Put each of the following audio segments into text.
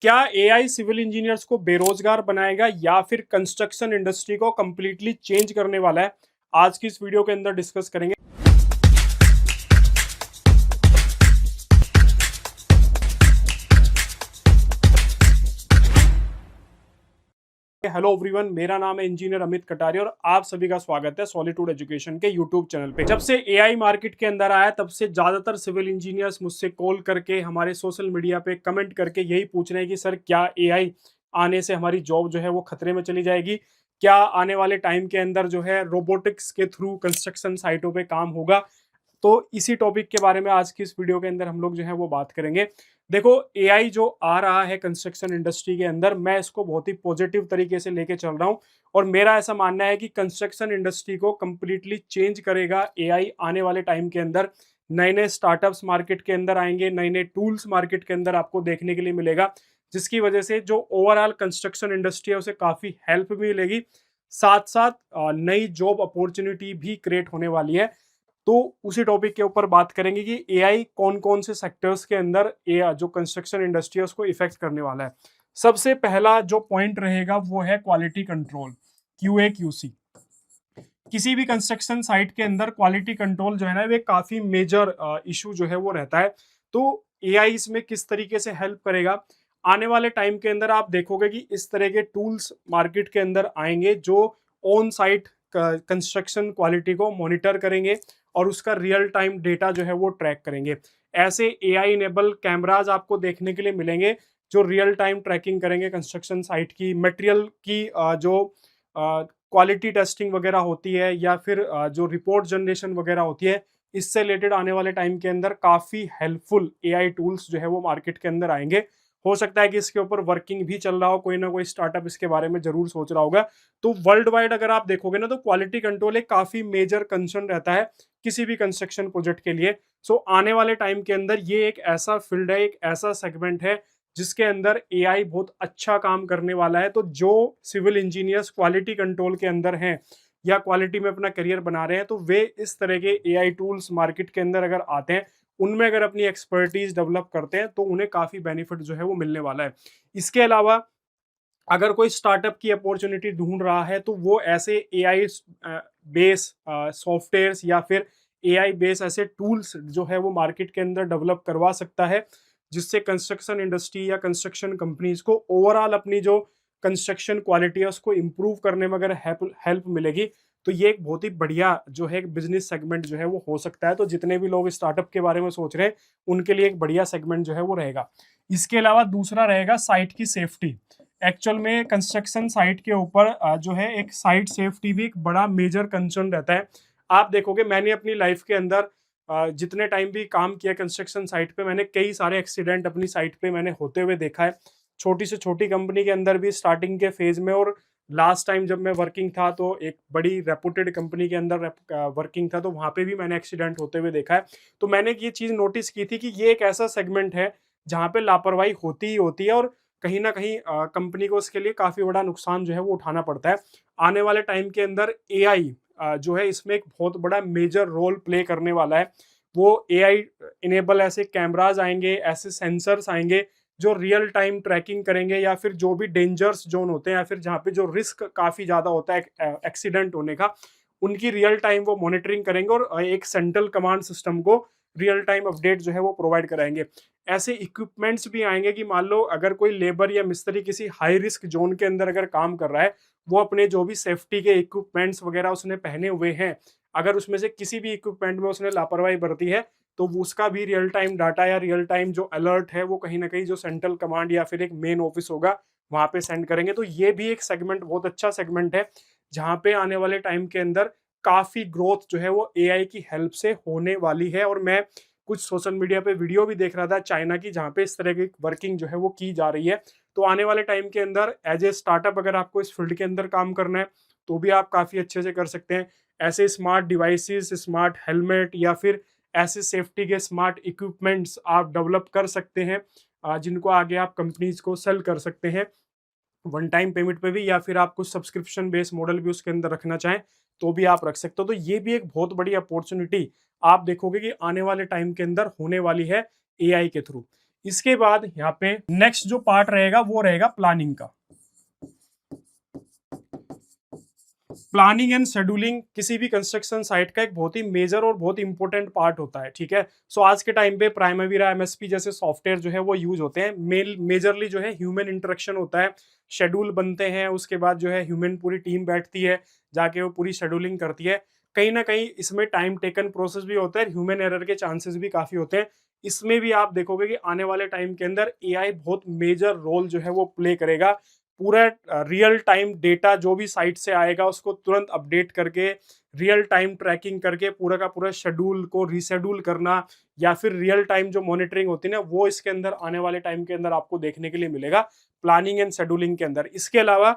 क्या AI civil engineers को बेरोजगार बनाएगा या फिर कंस्ट्रक्शन इंडस्ट्री को कंप्लीटली चेंज करने वाला है? आज की इस वीडियो के अंदर डिस्कस करेंगे। हेलो एवरीवन, मेरा नाम है इंजीनियर अमित कटारिया और आप सभी का स्वागत है सॉलिट्यूड एजुकेशन के यूट्यूब चैनल पे। जब से एआई मार्केट के अंदर आया तब से ज्यादातर सिविल इंजीनियर्स मुझसे कॉल करके, हमारे सोशल मीडिया पे कमेंट करके यही पूछ रहे हैं कि सर क्या एआई आने से हमारी जॉब जो है वो खतरे में चली जाएगी? क्या आने वाले टाइम के अंदर जो है रोबोटिक्स के थ्रू कंस्ट्रक्शन साइटों पे काम होगा? तो इसी टॉपिक के बारे में आज की इस वीडियो के अंदर हम लोग जो है वो बात करेंगे। देखो, एआई जो आ रहा है कंस्ट्रक्शन इंडस्ट्री के अंदर, मैं इसको बहुत ही पॉजिटिव तरीके से लेके चल रहा हूँ और मेरा ऐसा मानना है कि कंस्ट्रक्शन इंडस्ट्री को कंप्लीटली चेंज करेगा एआई आने वाले टाइम के अंदर। नए नए स्टार्टअप्स मार्केट के अंदर आएंगे, नए नए टूल्स मार्केट के अंदर आपको देखने के लिए मिलेगा, जिसकी वजह से जो ओवरऑल कंस्ट्रक्शन इंडस्ट्री है उसे काफ़ी हेल्प भी मिलेगी। साथ साथ नई जॉब अपॉर्चुनिटी भी क्रिएट होने वाली है। तो उसी टॉपिक के ऊपर बात करेंगे कि एआई कौन कौन से सेक्टर्स के अंदर एआई जो कंस्ट्रक्शन इंडस्ट्री है उसको इफेक्ट करने वाला है। सबसे पहला जो पॉइंट रहेगा वो है क्वालिटी कंट्रोल, क्यूए क्यूसी। किसी भी कंस्ट्रक्शन साइट के अंदर क्वालिटी कंट्रोल जो है ना, वे काफी मेजर इशू जो है वो रहता है। तो एआई इसमें किस तरीके से हेल्प करेगा? आने वाले टाइम के अंदर आप देखोगे कि इस तरह के टूल्स मार्केट के अंदर आएंगे जो ऑन साइट कंस्ट्रक्शन क्वालिटी को मॉनिटर करेंगे और उसका रियल टाइम डेटा जो है वो ट्रैक करेंगे। ऐसे एआई इनेबल कैमराज आपको देखने के लिए मिलेंगे जो रियल टाइम ट्रैकिंग करेंगे कंस्ट्रक्शन साइट की, मटेरियल की जो क्वालिटी टेस्टिंग वगैरह होती है या फिर जो रिपोर्ट जनरेशन वगैरह होती है। इससे रिलेटेड आने वाले टाइम के अंदर काफ़ी हेल्पफुल एआई टूल्स जो है वो मार्केट के अंदर आएंगे। हो सकता है कि इसके ऊपर वर्किंग भी चल रहा हो, कोई ना कोई स्टार्टअप इसके बारे में जरूर सोच रहा होगा। तो वर्ल्ड वाइड अगर आप देखोगे ना, तो क्वालिटी कंट्रोल एक काफ़ी मेजर कंसर्न रहता है किसी भी कंस्ट्रक्शन प्रोजेक्ट के लिए। सो आने वाले टाइम के अंदर ये एक ऐसा फील्ड है, एक ऐसा सेगमेंट है जिसके अंदर एआई बहुत अच्छा काम करने वाला है। तो जो सिविल इंजीनियर्स क्वालिटी कंट्रोल के अंदर हैं या क्वालिटी में अपना करियर बना रहे हैं, तो वे इस तरह के एआई टूल्स मार्केट के अंदर अगर आते हैं, उनमें अगर अपनी एक्सपर्टीज डेवलप करते हैं, तो उन्हें काफ़ी बेनिफिट जो है वो मिलने वाला है। इसके अलावा अगर कोई स्टार्टअप की अपॉर्चुनिटी ढूंढ रहा है, तो वो ऐसे एआई बेस सॉफ्टवेयर्स या फिर एआई बेस ऐसे टूल्स जो है वो मार्केट के अंदर डेवलप करवा सकता है, जिससे कंस्ट्रक्शन इंडस्ट्री या कंस्ट्रक्शन कंपनीज को ओवरऑल अपनी जो कंस्ट्रक्शन क्वालिटी है उसको इम्प्रूव करने में अगर हेल्प मिलेगी, तो ये एक बहुत ही बढ़िया जो है बिजनेस सेगमेंट जो है वो हो सकता है। तो जितने भी लोग स्टार्टअप के बारे में सोच रहे हैं, उनके लिए एक बढ़िया सेगमेंट जो है वो रहेगा। इसके अलावा दूसरा रहेगा साइट की सेफ्टी। एक्चुअल में कंस्ट्रक्शन साइट के ऊपर जो है एक साइट सेफ्टी भी एक बड़ा मेजर कंसर्न रहता है। आप देखोगे, मैंने अपनी लाइफ के अंदर जितने टाइम भी काम किया कंस्ट्रक्शन साइट पे, मैंने कई सारे एक्सीडेंट अपनी साइट पे मैंने होते हुए देखा है। छोटी से छोटी कंपनी के अंदर भी स्टार्टिंग के फेज में, और लास्ट टाइम जब मैं वर्किंग था तो एक बड़ी रेपुटेड कंपनी के अंदर वर्किंग था, तो वहाँ पे भी मैंने एक्सीडेंट होते हुए देखा है। तो मैंने ये चीज़ नोटिस की थी कि ये एक ऐसा सेगमेंट है जहाँ पे लापरवाही होती ही होती है और कहीं ना कहीं कंपनी को इसके लिए काफ़ी बड़ा नुकसान जो है वो उठाना पड़ता है। आने वाले टाइम के अंदर एआई जो है इसमें एक बहुत बड़ा मेजर रोल प्ले करने वाला है। वो एआई इनेबल ऐसे कैमराज आएंगे, ऐसे सेंसर्स आएंगे जो रियल टाइम ट्रैकिंग करेंगे, या फिर जो भी डेंजर्स जोन होते हैं या फिर जहाँ पे जो रिस्क काफ़ी ज़्यादा होता है एक्सीडेंट होने का, उनकी रियल टाइम वो मॉनिटरिंग करेंगे और एक सेंट्रल कमांड सिस्टम को रियल टाइम अपडेट जो है वो प्रोवाइड कराएंगे। ऐसे इक्विपमेंट्स भी आएंगे कि मान लो अगर कोई लेबर या मिस्त्री किसी हाई रिस्क जोन के अंदर अगर काम कर रहा है, वो अपने जो भी सेफ्टी के इक्विपमेंट्स वगैरह उसने पहने हुए हैं, अगर उसमें से किसी भी इक्विपमेंट में उसने लापरवाही बरती है, तो उसका भी रियल टाइम डाटा या रियल टाइम जो अलर्ट है वो कहीं ना कहीं जो सेंट्रल कमांड या फिर एक मेन ऑफिस होगा वहां पे सेंड करेंगे। तो ये भी एक सेगमेंट, बहुत अच्छा सेगमेंट है, जहाँ पे आने वाले टाइम के अंदर काफी ग्रोथ जो है वो एआई की हेल्प से होने वाली है। और मैं कुछ सोशल मीडिया पे वीडियो भी देख रहा था चाइना की, जहाँ पे इस तरह की वर्किंग जो है वो की जा रही है। तो आने वाले टाइम के अंदर एज ए स्टार्टअप अगर आपको इस फील्ड के अंदर काम करना है, तो भी आप काफ़ी अच्छे से कर सकते हैं। ऐसे स्मार्ट डिवाइसेस, स्मार्ट हेलमेट या फिर ऐसे सेफ्टी के स्मार्ट इक्विपमेंट्स आप डेवलप कर सकते हैं, जिनको आगे आप कंपनीज को सेल कर सकते हैं वन टाइम पेमेंट पे भी, या फिर आप कुछ सब्सक्रिप्शन बेस्ड मॉडल भी उसके अंदर रखना चाहें तो भी आप रख सकते हो। तो ये भी एक बहुत बड़ी अपॉर्चुनिटी आप देखोगे कि आने वाले टाइम के अंदर होने वाली है एआई के थ्रू। इसके बाद यहाँ पे नेक्स्ट जो पार्ट रहेगा वो रहेगा प्लानिंग का। प्लानिंग एंड शेड्यूलिंग किसी भी कंस्ट्रक्शन साइट का एक बहुत ही मेजर और बहुत इंपॉर्टेंट पार्ट होता है, ठीक है। सो आज के टाइम पे प्राइमवीरा, एमएसपी जैसे सॉफ्टवेयर जो है वो यूज होते हैं। मेजरली जो है ह्यूमन इंटरेक्शन होता है, शेड्यूल बनते हैं, उसके बाद जो है ह्यूमन पूरी टीम बैठती है, जाके वो पूरी शेड्यूलिंग करती है। कहीं ना कहीं इसमें टाइम टेकन प्रोसेस भी होता है, ह्यूमन एरर के चांसेस भी काफी होते हैं। इसमें भी आप देखोगे कि आने वाले टाइम के अंदर एआई बहुत मेजर रोल जो है वो प्ले करेगा। पूरा रियल टाइम डेटा जो भी साइट से आएगा उसको तुरंत अपडेट करके, रियल टाइम ट्रैकिंग करके पूरा का पूरा शेड्यूल को रीशेड्यूल करना, या फिर रियल टाइम जो मॉनिटरिंग होती है ना, वो इसके अंदर आने वाले टाइम के अंदर आपको देखने के लिए मिलेगा प्लानिंग एंड शेड्यूलिंग के अंदर। इसके अलावा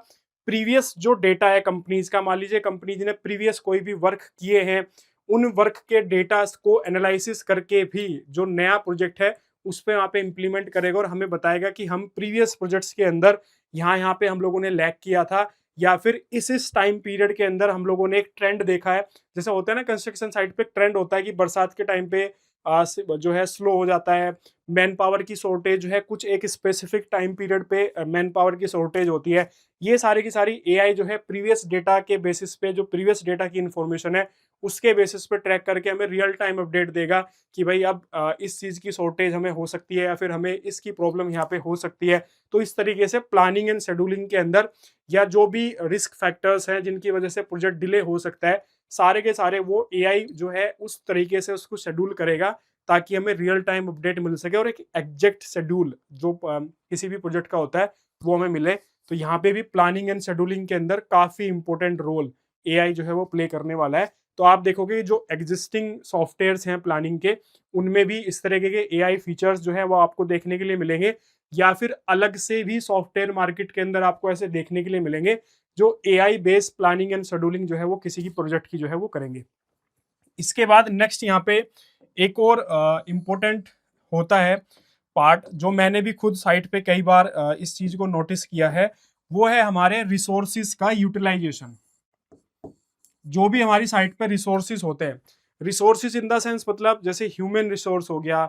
प्रीवियस जो डेटा है कंपनीज का, मान लीजिए कंपनीज ने प्रीवियस कोई भी वर्क किए हैं, उन वर्क के डेटा को एनालिसिस करके भी जो नया प्रोजेक्ट है उस पर वहाँ पे इम्प्लीमेंट करेगा और हमें बताएगा कि हम प्रीवियस प्रोजेक्ट्स के अंदर यहाँ पे हम लोगों ने लैग किया था, या फिर इस टाइम पीरियड के अंदर हम लोगों ने एक ट्रेंड देखा है। जैसे होता है ना कंस्ट्रक्शन साइट पे ट्रेंड होता है कि बरसात के टाइम पे जो है स्लो हो जाता है, मैन पावर की शॉर्टेज जो है कुछ एक स्पेसिफिक टाइम पीरियड पे मैन पावर की शॉर्टेज होती है। ये सारी की सारी एआई जो है प्रीवियस डेटा के बेसिस पे, जो प्रीवियस डेटा की इन्फॉर्मेशन है उसके बेसिस पे ट्रैक करके हमें रियल टाइम अपडेट देगा कि भाई अब इस चीज़ की शॉर्टेज हमें हो सकती है, या फिर हमें इसकी प्रॉब्लम यहाँ पे हो सकती है। तो इस तरीके से प्लानिंग एंड शेड्यूलिंग के अंदर, या जो भी रिस्क फैक्टर्स हैं जिनकी वजह से प्रोजेक्ट डिले हो सकता है, सारे के सारे वो एआई जो है उस तरीके से उसको शेड्यूल करेगा ताकि हमें रियल टाइम अपडेट मिल सके और एक एग्जैक्ट शेड्यूल जो किसी भी प्रोजेक्ट का होता है वो हमें मिले। तो यहाँ पे भी प्लानिंग एंड शेड्यूलिंग के अंदर काफी इंपॉर्टेंट रोल एआई जो है वो प्ले करने वाला है। तो आप देखोगे जो एग्जिस्टिंग सॉफ्टवेयर्स हैं प्लानिंग के, उनमें भी इस तरीके के एआई फीचर्स जो है वो आपको देखने के लिए मिलेंगे, या फिर अलग से भी सॉफ्टवेयर मार्केट के अंदर आपको ऐसे देखने के लिए मिलेंगे जो AI based planning and scheduling जो है वो किसी की प्रोजेक्ट की जो है वो करेंगे। इसके बाद नेक्स्ट यहाँ पे एक और इम्पोर्टेंट होता है पार्ट, जो मैंने भी खुद साइट पे कई बार इस चीज को नोटिस किया है, वो है हमारे रिसोर्सिस का यूटिलाइजेशन। जो भी हमारी साइट पे रिसोर्सिस होते हैं, रिसोर्सिस इन द सेंस मतलब जैसे ह्यूमन रिसोर्स हो गया,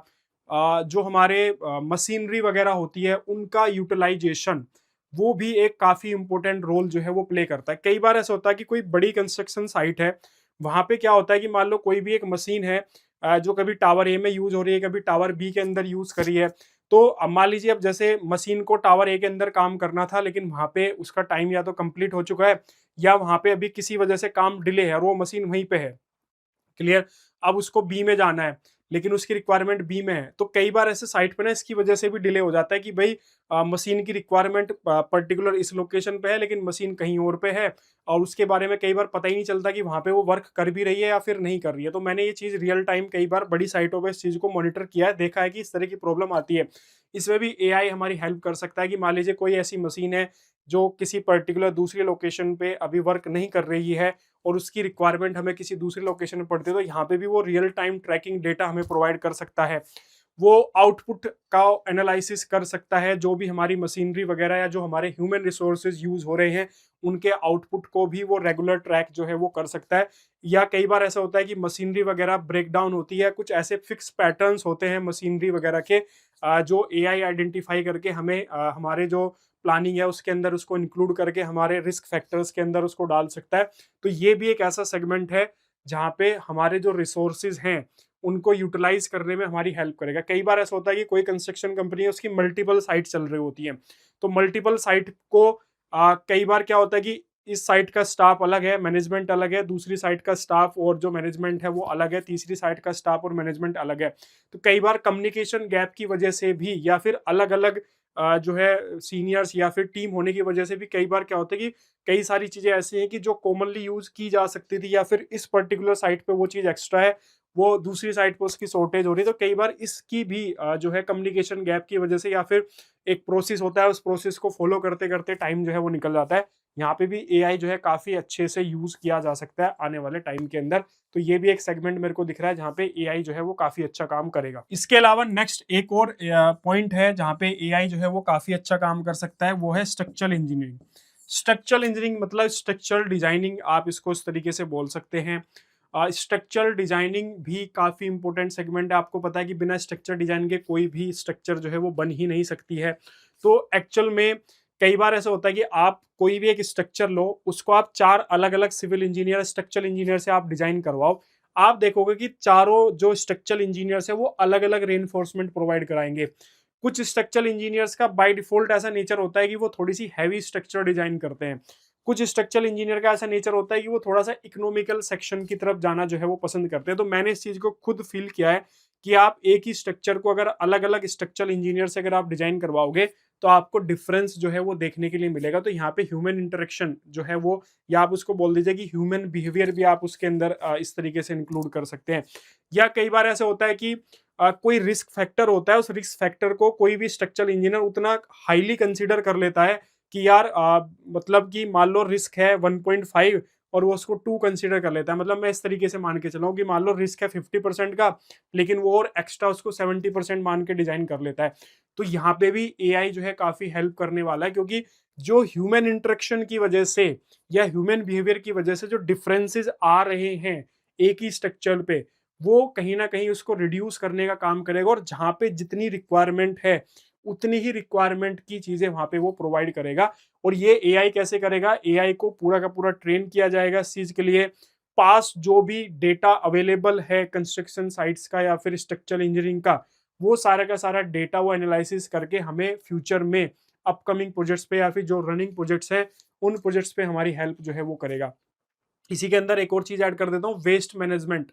जो हमारे मशीनरी वगैरह होती है उनका यूटिलाइजेशन, वो भी एक काफी इंपॉर्टेंट रोल जो है वो प्ले करता है। कई बार ऐसा होता है कि कोई बड़ी कंस्ट्रक्शन साइट है, वहां पे क्या होता है कि मान लो कोई भी एक मशीन है जो कभी टावर ए में यूज हो रही है, कभी टावर बी के अंदर यूज करी है। तो अब मान लीजिए अब जैसे मशीन को टावर ए के अंदर काम करना था, लेकिन वहां पे उसका टाइम या तो कंप्लीट हो चुका है, या वहां पे अभी किसी वजह से काम डिले है और वो मशीन वहीं पे है, क्लियर। अब उसको बी में जाना है लेकिन उसकी रिक्वायरमेंट बी में है, तो कई बार ऐसे साइट पे ना इसकी वजह से भी डिले हो जाता है कि भाई मशीन की रिक्वायरमेंट पर्टिकुलर इस लोकेशन पे है लेकिन मशीन कहीं और पे है, और उसके बारे में कई बार पता ही नहीं चलता कि वहां पे वो वर्क कर भी रही है या फिर नहीं कर रही है। तो मैंने ये चीज रियल टाइम कई बार बड़ी साइटों पे इस चीज को मॉनिटर किया है, देखा है कि इस तरह की प्रॉब्लम आती है। इसमें भी एआई हमारी हेल्प कर सकता है कि मान लीजिए कोई ऐसी मशीन है जो किसी पर्टिकुलर दूसरी लोकेशन पे अभी वर्क नहीं कर रही है और उसकी रिक्वायरमेंट हमें किसी दूसरी लोकेशन में पड़ती है, तो यहाँ पे भी वो रियल टाइम ट्रैकिंग डेटा हमें प्रोवाइड कर सकता है। वो आउटपुट का एनालिसिस कर सकता है, जो भी हमारी मशीनरी वगैरह या जो हमारे ह्यूमन रिसोर्सेज यूज हो रहे हैं उनके आउटपुट को भी वो रेगुलर ट्रैक जो है वो कर सकता है। या कई बार ऐसा होता है कि मशीनरी वगैरह ब्रेक डाउन होती है, कुछ ऐसे फिक्स पैटर्न्स होते हैं मशीनरी वगैरह के, जो एआई आइडेंटिफाई करके हमें हमारे जो प्लानिंग है उसके अंदर उसको इंक्लूड करके हमारे रिस्क फैक्टर्स के अंदर उसको डाल सकता है। तो ये भी एक ऐसा सेगमेंट है जहाँ पे हमारे जो रिसोर्सेज हैं उनको यूटिलाइज करने में हमारी हेल्प करेगा। कई बार ऐसा होता है कि कोई कंस्ट्रक्शन कंपनी है, उसकी मल्टीपल साइट चल रही होती है, तो मल्टीपल साइट को कई बार क्या होता है कि इस साइट का स्टाफ अलग है, मैनेजमेंट अलग है, दूसरी साइट का स्टाफ और जो मैनेजमेंट है वो अलग है, तीसरी साइट का स्टाफ और मैनेजमेंट अलग है। तो कई बार कम्युनिकेशन गैप की वजह से भी, या फिर अलग अलग जो है सीनियर्स या फिर टीम होने की वजह से भी, कई बार क्या होता है कि कई सारी चीजें ऐसी हैं कि जो कॉमनली यूज की जा सकती थी या फिर इस पर्टिकुलर साइट पे वो चीज एक्स्ट्रा है, वो दूसरी साइट पे उसकी शॉर्टेज हो रही है। तो कई बार इसकी भी जो है कम्युनिकेशन गैप की वजह से, या फिर एक प्रोसेस होता है उस प्रोसेस को फॉलो करते करते टाइम जो है वो निकल जाता है। यहाँ पे भी एआई जो है काफी अच्छे से यूज किया जा सकता है आने वाले टाइम के अंदर। तो ये भी एक सेगमेंट मेरे को दिख रहा है जहाँ पे एआई जो है वो काफी अच्छा काम करेगा। इसके अलावा नेक्स्ट एक और पॉइंट है जहाँ पे एआई जो है वो काफी अच्छा काम कर सकता है, वो है स्ट्रक्चरल इंजीनियरिंग। स्ट्रक्चरल इंजीनियरिंग मतलब स्ट्रक्चरल डिजाइनिंग, आप इसको इस तरीके से बोल सकते हैं। स्ट्रक्चरल डिजाइनिंग भी काफ़ी इंपॉर्टेंट सेगमेंट है। आपको पता है कि बिना स्ट्रक्चर डिजाइन के कोई भी स्ट्रक्चर जो है वो बन ही नहीं सकती है। तो एक्चुअल में कई बार ऐसा होता है कि आप कोई भी एक स्ट्रक्चर लो, उसको आप 4 अलग-अलग सिविल इंजीनियर, स्ट्रक्चरल इंजीनियर से आप डिजाइन करवाओ। आप देखोगे कि चारों जो स्ट्रक्चरल इंजीनियर्स हैं वो अलग-अलग रेनफोर्समेंट प्रोवाइड कराएँगे। कुछ स्ट्रक्चरल इंजीनियर्स का बाय डिफ़ॉल्ट ऐसा नेचर होता है कि वो थोड़ी-सी हेवी स्ट्रक्चर डिजाइन करते हैं। कुछ स्ट्रक्चरल इंजीनियर का ऐसा नेचर होता है कि वो थोड़ा-सा इकोनॉमिकल सेक्शन की तरफ जाना जो है वो पसंद करते हैं। तो मैंने इस चीज़ को खुद फ़ील किया है कि आप एक ही स्ट्रक्चर को अगर अलग-अलग स्ट्रक्चरल इंजीनियर से अगर आप डिजाइन करवाओगे, तो आपको डिफरेंस जो है वो देखने के लिए मिलेगा। तो यहाँ पे ह्यूमन इंटरेक्शन जो है वो, या आप उसको बोल दीजिए कि ह्यूमन बिहेवियर भी आप उसके अंदर इस तरीके से इंक्लूड कर सकते हैं। या कई बार ऐसा होता है कि कोई रिस्क फैक्टर होता है, उस रिस्क फैक्टर को कोई भी स्ट्रक्चरल इंजीनियर उतना हाईली कंसीडर कर लेता है कि यार मतलब कि मान लो रिस्क है 1.5 और वो उसको 2 कंसीडर कर लेता है। मतलब मैं इस तरीके से मान के चला हूँ कि मान लो रिस्क है 50% का, लेकिन वो और एक्स्ट्रा उसको 70% मान के डिजाइन कर लेता है। तो यहाँ पे भी एआई जो है काफ़ी हेल्प करने वाला है, क्योंकि जो ह्यूमन इंटरेक्शन की वजह से या ह्यूमन बिहेवियर की वजह से जो डिफरेंसेस आ रहे हैं एक ही स्ट्रक्चर पे, वो कहीं न कहीं उसको रिड्यूस करने का काम करेगा, और जहाँ पे जितनी रिक्वायरमेंट है, उतनी ही रिक्वायरमेंट की चीज़ें वहाँ पे वो प्रोवाइड करेगा। और ये एआई कैसे करेगा? एआई को पूरा का पूरा ट्रेन किया जाएगा इस चीज़ के लिए। पास्ट जो भी डेटा अवेलेबल है कंस्ट्रक्शन साइट्स का या फिर स्ट्रक्चरल इंजीनियरिंग का, वो सारा का सारा डेटा वो एनालिसिस करके हमें फ्यूचर में अपकमिंग प्रोजेक्ट्स पे या फिर जो रनिंग प्रोजेक्ट्स हैं, उन प्रोजेक्ट्स पे हमारी हेल्प जो है वो करेगा। इसी के अंदर एक और चीज़ ऐड कर देता हूँ, वेस्ट मैनेजमेंट।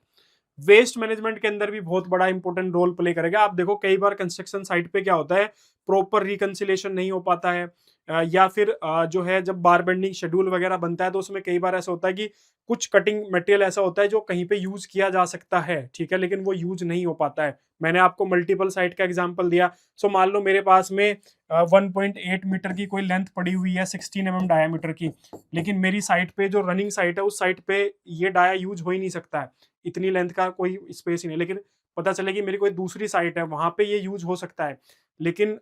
वेस्ट मैनेजमेंट के अंदर भी बहुत बड़ा इंपॉर्टेंट रोल प्ले करेगा। आप देखो कई बार कंस्ट्रक्शन साइट पे क्या होता है, प्रॉपर रिकंसिलिएशन नहीं हो पाता है, या फिर जो है जब बार बेंडिंग शेड्यूल वगैरह बनता है तो उसमें कई बार ऐसा होता है कि कुछ कटिंग मटेरियल ऐसा होता है जो कहीं पे यूज किया जा सकता है, ठीक है, लेकिन वो यूज नहीं हो पाता है। मैंने आपको मल्टीपल साइट का एग्जांपल दिया। सो मान लो मेरे पास में 1.8 मीटर की कोई लेंथ पड़ी हुई है 16 डायामीटर की, लेकिन मेरी साइट पे जो रनिंग साइट है उस साइट पे ये डाया यूज हो ही नहीं सकता है, इतनी लेंथ का कोई स्पेस ही नहीं। लेकिन पता चले कि मेरी कोई दूसरी साइट है, वहाँ पे ये यूज़ हो सकता है। लेकिन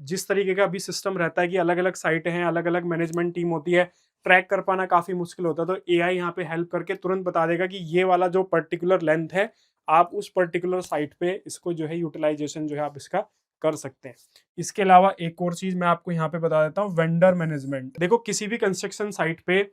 जिस तरीके का अभी सिस्टम रहता है कि अलग-अलग साइटें हैं, अलग-अलग मैनेजमेंट टीम होती है, ट्रैक कर पाना काफ़ी मुश्किल होता है। तो एआई यहाँ पे हेल्प करके तुरंत बता देगा कि ये वाला जो पर्टिकुलर लेंथ है, आप उस पर्टिकुलर साइट पे इसको जो है यूटिलाइज़ेशन जो है आप इसका कर सकते हैं। इसके अलावा एक और चीज़ मैं आपको यहाँ पे बता देता हूँ, वेंडर मैनेजमेंट। देखो किसी भी कंस्ट्रक्शन साइट पे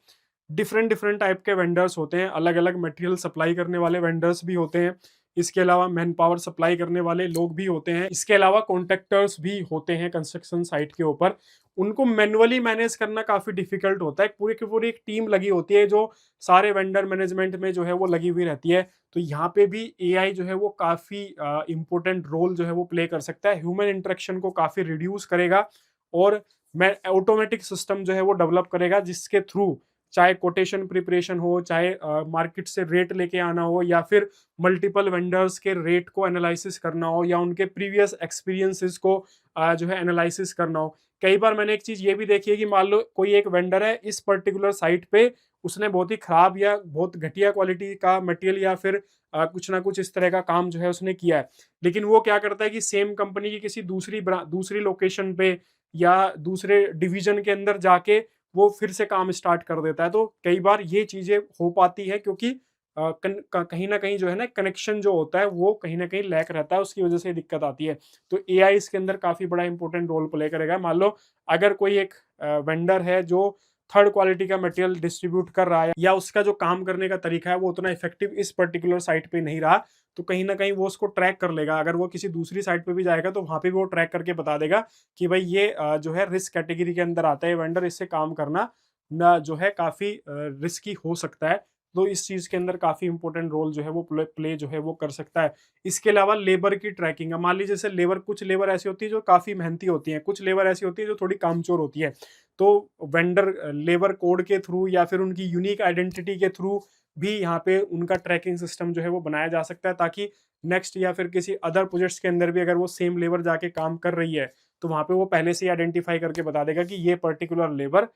डिफरेंट डिफरेंट टाइप के वेंडर्स होते हैं, अलग अलग मटेरियल सप्लाई करने वाले वेंडर्स भी होते हैं। इसके अलावा मैन पावर सप्लाई करने वाले लोग भी होते हैं। इसके अलावा कॉन्ट्रैक्टर्स भी होते हैं कंस्ट्रक्शन साइट के ऊपर। उनको मैनुअली मैनेज करना काफ़ी डिफिकल्ट होता है। पूरी की पूरी एक टीम लगी होती है जो सारे वेंडर मैनेजमेंट में जो है वो लगी हुई रहती है। तो यहाँ पे भी एआई जो है वो काफ़ी इंपॉर्टेंट रोल जो है वो प्ले कर सकता है। ह्यूमन इंटरेक्शन को काफ़ी रिड्यूस करेगा, और मैं ऑटोमेटिक सिस्टम जो है वो डेवलप करेगा जिसके थ्रू चाहे कोटेशन प्रिपरेशन हो, चाहे मार्केट से रेट लेके आना हो, या फिर मल्टीपल वेंडर्स के रेट को एनालिसिस करना हो, या उनके प्रीवियस एक्सपीरियंसेस को जो है एनालिसिस करना हो। कई बार मैंने एक चीज़ ये भी देखी है कि मान लो कोई एक वेंडर है इस पर्टिकुलर साइट पे, उसने बहुत ही खराब या बहुत घटिया क्वालिटी का मटेरियल या फिर कुछ ना कुछ इस तरह का काम जो है उसने किया है। लेकिन वो क्या करता है कि सेम कंपनी की किसी दूसरी लोकेशन पे या दूसरे डिवीजन के अंदर जाके वो फिर से काम स्टार्ट कर देता है। तो कई बार ये चीज़ें हो पाती है क्योंकि कहीं न कहीं जो है ना कनेक्शन जो होता है वो कहीं न कहीं लैक रहता है, उसकी वज़ह से दिक्कत आती है। तो एआई इसके अंदर काफ़ी बड़ा इंपॉर्टेंट रोल प्ले करेगा। मान लो अगर कोई एक वेंडर है जो थर्ड क्वालिटी का मटेरियल डिस्ट्रीब्यूट कर रहा है, या उसका जो काम करने का तरीका है वो उतना इफेक्टिव इस पर्टिकुलर साइट पे नहीं रहा, तो कहीं न कहीं वो उसको ट्रैक कर लेगा। अगर वो किसी दूसरी साइट पे भी जाएगा तो वहाँ पे भी वो ट्रैक करके बता देगा कि भाई ये जो है रिस्क कैटेगरी के अंदर आता है वेंडर, इससे काम करना ना जो है काफ़ी रिस्की हो सकता है। तो इस चीज़ के अंदर काफ़ी इंपॉर्टेंट रोल जो है वो प्ले जो है वो कर सकता है। इसके अलावा लेबर की ट्रैकिंग, अब मान लीजिए जैसे लेबर, कुछ लेबर ऐसी होती है जो काफ़ी मेहनती होती हैं, कुछ लेबर ऐसी होती है जो थोड़ी कामचोर होती है। तो वेंडर लेबर कोड के थ्रू या फिर उनकी यूनिक आइडेंटिटी के थ्रू भी यहाँ पे उनका ट्रैकिंग सिस्टम जो है वो बनाया जा सकता है, ताकि नेक्स्ट या फिर किसी अदर प्रोजेक्ट्स के अंदर भी अगर वो सेम लेबर जाके काम कर रही है, तो वहाँ पे वो पहले से ही आइडेंटिफाई करके बता देगा कि ये पर्टिकुलर लेबर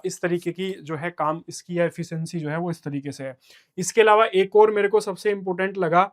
इस तरीके की जो है काम इसकी एफिशिएंसी जो है वो इस तरीके से है। इसके अलावा एक और मेरे को सबसे इम्पोर्टेंट लगा,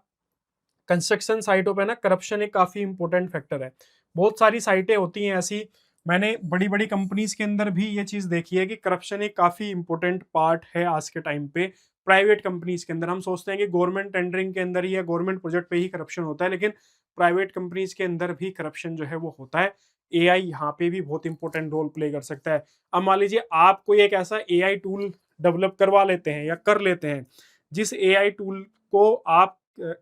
कंस्ट्रक्शन साइटों पे ना करप्शन एक काफ़ी इम्पोर्टेंट फैक्टर है। बहुत सारी साइटें होती हैं ऐसी मैंने बड़ी बड़ी कंपनीज के अंदर भी ये चीज देखी है कि करप्शन एक काफी इंपॉर्टेंट पार्ट है आज के टाइम पे। प्राइवेट कंपनीज के अंदर हम सोचते हैं कि गवर्नमेंट टेंडरिंग के अंदर ही या गवर्नमेंट प्रोजेक्ट पे ही करप्शन होता है, लेकिन प्राइवेट कंपनीज के अंदर भी करप्शन जो है वो होता है। एआई यहाँ पे भी बहुत इंपॉर्टेंट रोल प्ले कर सकता है। अब मान लीजिए आप कोई एक ऐसा एआई टूल डेवलप करवा लेते हैं या कर लेते हैं, जिस एआई टूल को आप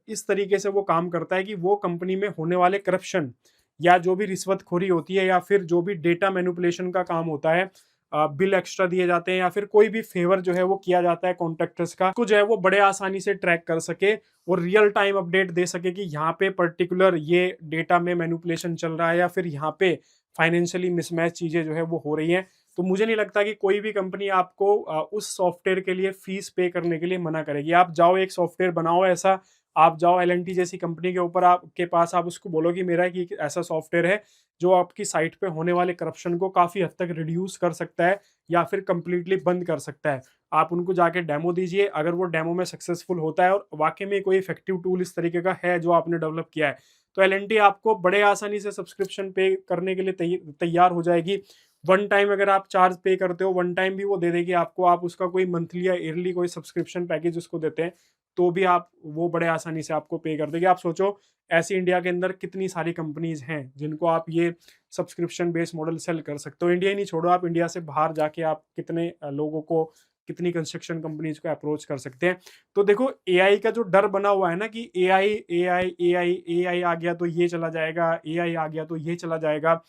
इस तरीके से वो काम करता है कि वो कंपनी में होने वाले करप्शन या जो भी रिश्वतखोरी होती है या फिर जो भी डेटा मैनिपुलेशन का काम होता है, बिल एक्स्ट्रा दिए जाते हैं या फिर कोई भी फेवर जो है वो किया जाता है कॉन्ट्रैक्टर्स का, को जो है वो बड़े आसानी से ट्रैक कर सके और रियल टाइम अपडेट दे सके कि यहाँ पे पर्टिकुलर ये डेटा में मैनिपुलेशन चल रहा है या फिर यहाँ पे फाइनेंशियली मिसमैच चीजें जो है वो हो रही हैं। तो मुझे नहीं लगता कि कोई भी कंपनी आपको उस सॉफ्टवेयर के लिए फीस पे करने के लिए मना करेगी। आप जाओ एक सॉफ्टवेयर बनाओ ऐसा, आप जाओ एल&टी जैसी कंपनी के ऊपर, आपके पास आप उसको बोलो कि मेरा एक ऐसा सॉफ्टवेयर है जो आपकी साइट पे होने वाले करप्शन को काफ़ी हद तक रिड्यूस कर सकता है या फिर कंप्लीटली बंद कर सकता है। आप उनको जाके डेमो दीजिए, अगर वो डेमो में सक्सेसफुल होता है और वाकई में कोई इफेक्टिव टूल इस तरीके का है जो आपने डेवलप किया है, तो एल&टी आपको बड़े आसानी से सब्सक्रिप्शन पे करने के लिए तैयार हो जाएगी। वन टाइम अगर आप चार्ज पे करते हो, वन टाइम भी वो दे देगी आपको। आप उसका कोई मंथली या ईयरली कोई सब्सक्रिप्शन पैकेज उसको देते हैं तो भी आप वो बड़े आसानी से आपको पे कर देगी। आप सोचो ऐसी इंडिया के अंदर कितनी सारी कंपनीज हैं जिनको आप ये सब्सक्रिप्शन बेस्ड मॉडल सेल कर सकते हो। इंडिया ही नहीं छोड़ो, आप इंडिया से बाहर जाके आप कितने लोगों को, कितनी कंस्ट्रक्शन कंपनीज को अप्रोच कर सकते हैं। तो देखो एआई का जो डर बना हुआ है ना कि एआई एआई एआई एआई आ गया तो ये चला जाएगा, एआई आ गया तो ये चला जाएगा।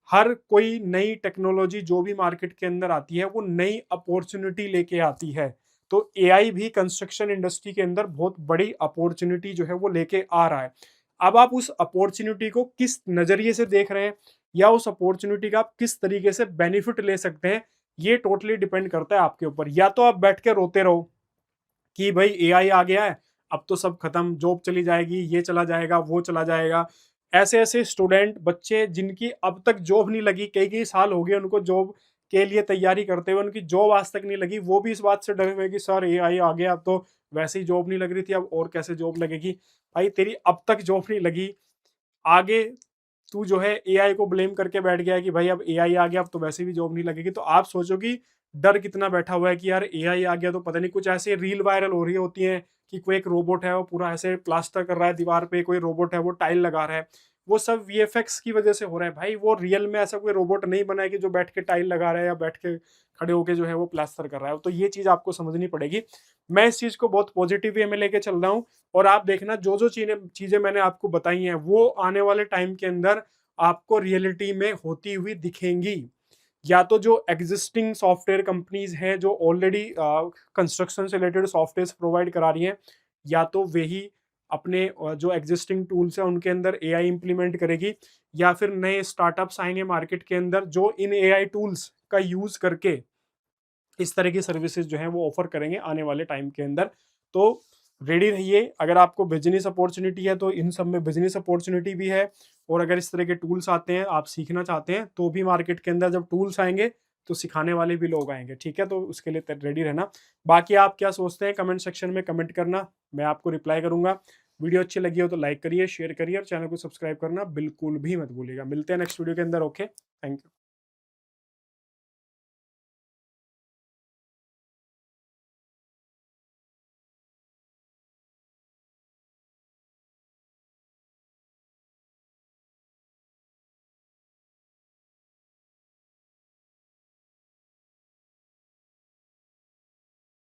हर कोई नई टेक्नोलॉजी जो भी मार्केट के अंदर आती है वो नई अपॉर्चुनिटी लेके आती है। तो एआई भी कंस्ट्रक्शन इंडस्ट्री के अंदर बहुत बड़ी अपॉर्चुनिटी जो है वो लेके आ रहा है। अब आप उस अपॉर्चुनिटी को किस नजरिए से देख रहे हैं या उस अपॉर्चुनिटी का आप किस तरीके से बेनिफिट ले सकते हैं, ये टोटली डिपेंड करता है आपके ऊपर। या तो आप बैठ के रोते रहो कि भाई एआई आ गया है, अब तो सब खत्म, जॉब चली जाएगी, ये चला जाएगा, वो चला जाएगा। ऐसे-ऐसे स्टूडेंट, बच्चे जिनकी अब तक जॉब नहीं लगी, कई-कई साल हो गए उनको जॉब के लिए तैयारी करते हुए, उनकी जॉब आज तक नहीं लगी, वो भी इस बात से डरे हुए कि सर एआई आ गया, अब तो वैसे ही जॉब नहीं लग रही थी, अब और कैसे जॉब लगेगी? भाई तेरी अब तक जॉब नहीं लगी, आगे तू जो है एआई को ब्लेम करके बैठ गया है कि भाई अब एआई आ गया, अब तो वैसे भी जॉब नहीं लगेगी। तो आप सोचो कि डर कितना बैठा हुआ है कि यार एआई आ गया तो पता नहीं, कुछ ऐसे रील वायरल हो रही होती हैं कि कोई एक रोबोट है वो पूरा ऐसे प्लास्टर कर रहा है दीवार पे, कोई रोबोट है वो टाइल लगा रहा है। वो सब वीएफएक्स की वजह से हो रहा है भाई, वो रियल में ऐसा कोई रोबोट नहीं बना है कि जो बैठ के टाइल लगा रहा है या बैठ के खड़े होके जो है वो प्लास्टर कर रहा है। तो ये चीज आपको समझनी पड़ेगी। मैं इस चीज को बहुत पॉजिटिव वे में लेके चल रहा हूँ और आप देखना जो जो चीजें मैंने आपको बताई हैं वो आने वाले टाइम के अंदर आपको रियलिटी में होती हुई दिखेंगी। या तो जो एग्जिस्टिंग सॉफ्टवेयर कंपनीज हैं जो ऑलरेडी कंस्ट्रक्शन से रिलेटेड सॉफ्टवेयर प्रोवाइड करा रही हैं, या तो वही अपने जो एग्जिस्टिंग टूल्स हैं उनके अंदर एआई इंप्लीमेंट करेगी, या फिर नए स्टार्टअप्स आएंगे मार्केट के अंदर जो इन एआई टूल्स का यूज करके इस तरह की सर्विसेज जो है वो ऑफर करेंगे आने वाले टाइम के अंदर। तो रेडी रहिए, अगर आपको बिजनेस अपॉर्चुनिटी है तो इन सब में बिजनेस अपॉर्चुनिटी भी है, और अगर इस तरह के टूल्स आते हैं आप सीखना चाहते हैं तो भी मार्केट के अंदर जब टूल्स आएंगे तो सिखाने वाले भी लोग आएंगे। ठीक है, तो उसके लिए रेडी रहना। बाकी आप क्या सोचते हैं कमेंट सेक्शन में कमेंट करना, मैं आपको रिप्लाई करूंगा। वीडियो अच्छी लगी हो तो लाइक करिए, शेयर करिए और चैनल को सब्सक्राइब करना बिल्कुल भी मत भूलिएगा। मिलते हैं नेक्स्ट वीडियो के अंदर। Okay, thank you.